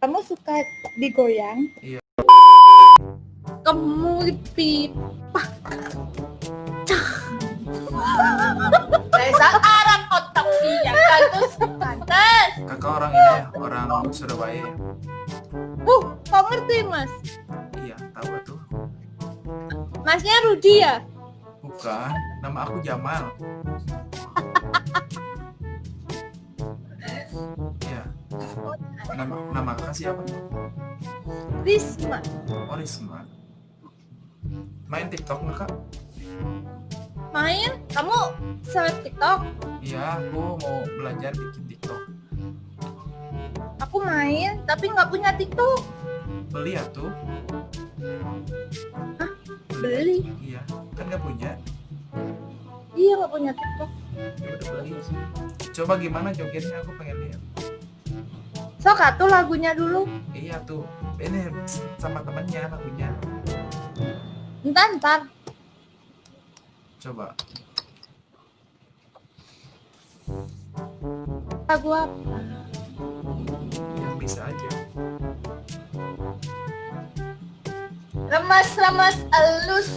Kamu suka digoyang? Iya. Kamu pipa. Bahasa Arab otak dia kantus. Kakak orang ini ya, orang Surabaya ya. Kok ngerti mas? Iya, tahu tuh. Masnya Rudi ya? Bukan, nama aku Jamal. Iya. Nama kakak siapa? Risma. Oh, Risma. Main TikTok nggak kak? Main? Kamu seleb TikTok? Iya, aku mau belajar bikin TikTok. Aku main, tapi nggak punya TikTok. Beli ya tuh? Hah? Beli? Iya, kan nggak punya. Iya, nggak punya TikTok. Ya udah beli. Coba gimana jogetnya, aku pengen lihat. Sok atuh lagunya dulu. Iya tuh, ini sama temennya lagunya. Ntar. Coba. Lagu apa? Yang bisa aja. Remas, elus.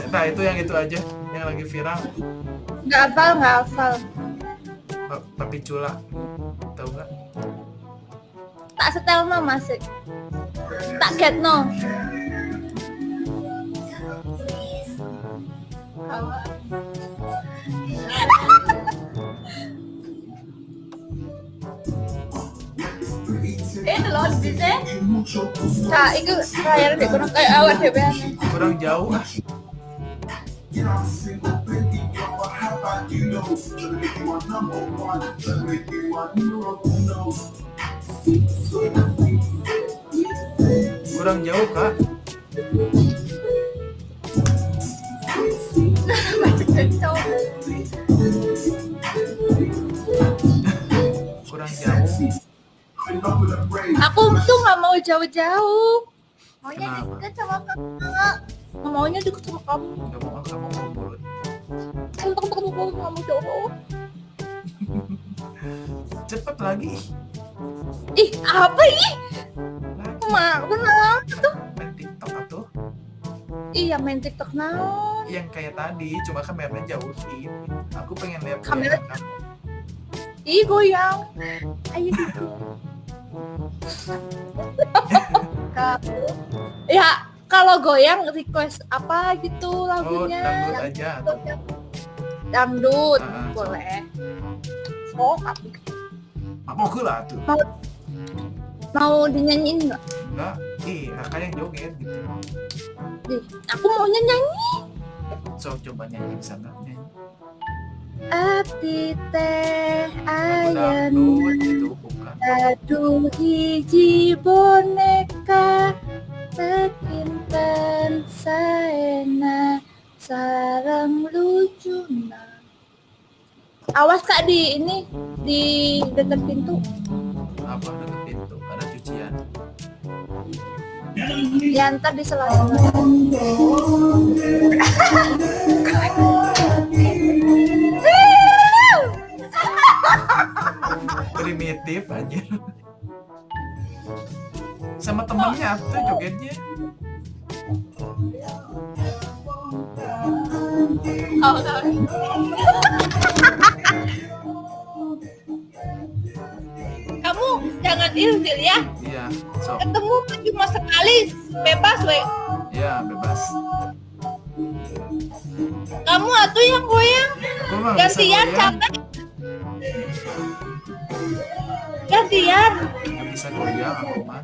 Nah itu yang itu aja, yang lagi viral. Nggak hafal. Tapi cula, tahu nggak? Tak setel no masih. Tak get no. Loh bisa. Kak, itu layar di kurang kayak awal deh ben. Kurang jauh ah. Kurang jauh kak. Kurang jauh. Aku tuh nggak mau jauh-jauh. Maunya Kenapa? deket sama kakak. Maunya deket sama kamu. Gak mau kamu ngobrol. Kamu nggak mau jauh. Cepet lagi. Ih, apa ini? Lagi. Kenapa tuh? Main TikTok atuh. Iya main TikTok now. Yang kayak tadi, cuma kameranya jauhin. Aku pengen lihat Kamera- goyangan kamu. Ih goyang. Ayo gitu. Kamu. Ya kalau goyang request apa gitu Oh, lagunya? dangdut aja atau Dangdut Ah, boleh. Sok aku mau ke lah tuh. mau dinyanyiin nggak? Enggak, kakak yang joget gitu. Ih, aku maunya nyanyi. So coba nyanyi di sana nyanyi. Ati teh Lagu ayeuna dangdut itu bukan. aduh hiji boneka tekinten saena sareng lucuna. Awas kak di ini di dekat pintu. Apa deket pintu ada cucian. Ya ntar di sela-sela. Primitif aja. Sama temennya tuh jogetnya. Oh, sorry. Kamu jangan ilfil ya. Iya, so. Ketemu cuma sekali, bebas we. Ya bebas. Kamu atuh yang goyang. Aku mah bisa Gantian goyang. capek. Gantian. Nggak bisa goyang aku mah.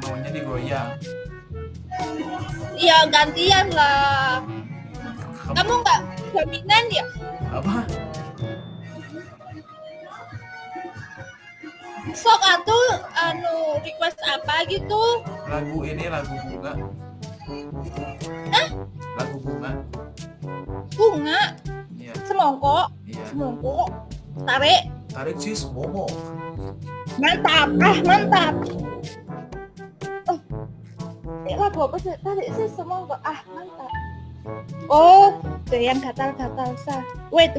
Maunya digoyang. Ya gantian lah. Kamu nggak jaminan ya? Apa? Sok atuh request apa gitu? Lagu ini lagu bunga. Lagu bunga. Bunga, Iya, semongko, iya. tarik. Tarik sis Momo. Mantap, mantap. Oh, lagu apa sih? Tarik sih semongko, mantap. Oh, tuh yang gatal-gatal sah. Wait.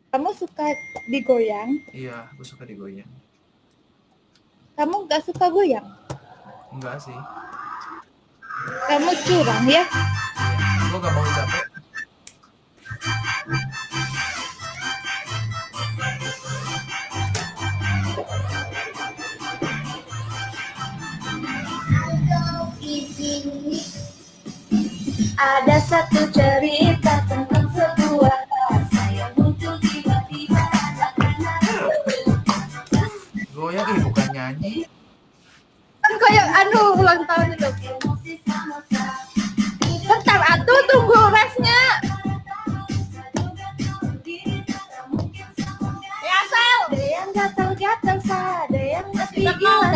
Kamu suka digoyang? Iya, aku suka digoyang. Kamu nggak suka goyang? Enggak sih. Kamu curang ya? Iya, aku gak mau capek. Ada satu cerita tentang sebuah rasa yang muncul tiba-tiba. Goyang, bukan nyanyi. Kan kayak ulang tahun itu. Bentar, atuh tunggu resnya. Ya, Sel. Ada yang gatal-gatal, ada yang masih gila.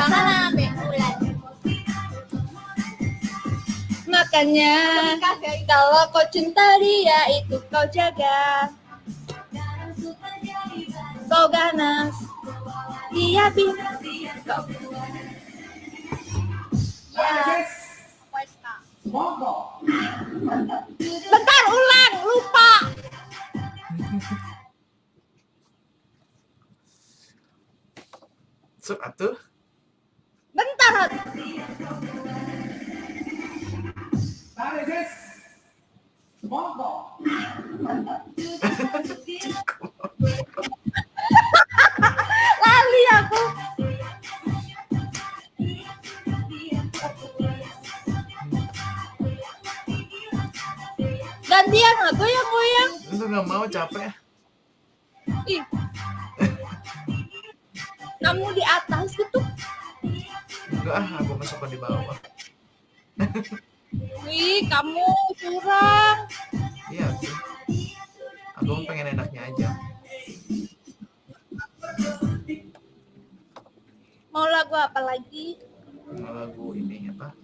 Makanya kalau kau cinta dia itu kau jaga, kau ganas, dia bilang kau. Yes. Bentar, ulang, lupa. Sok atuh. Bentar. Lali aku. Gantian aku yang goyang. Itu gak mau, capek. Ih. Kamu di atas gitu. Enggak, aku masuk di bawah. Wih, kamu curang. Iya sih. Aku pengen enaknya aja. Mau lagu apa lagi? Lagu ini apa?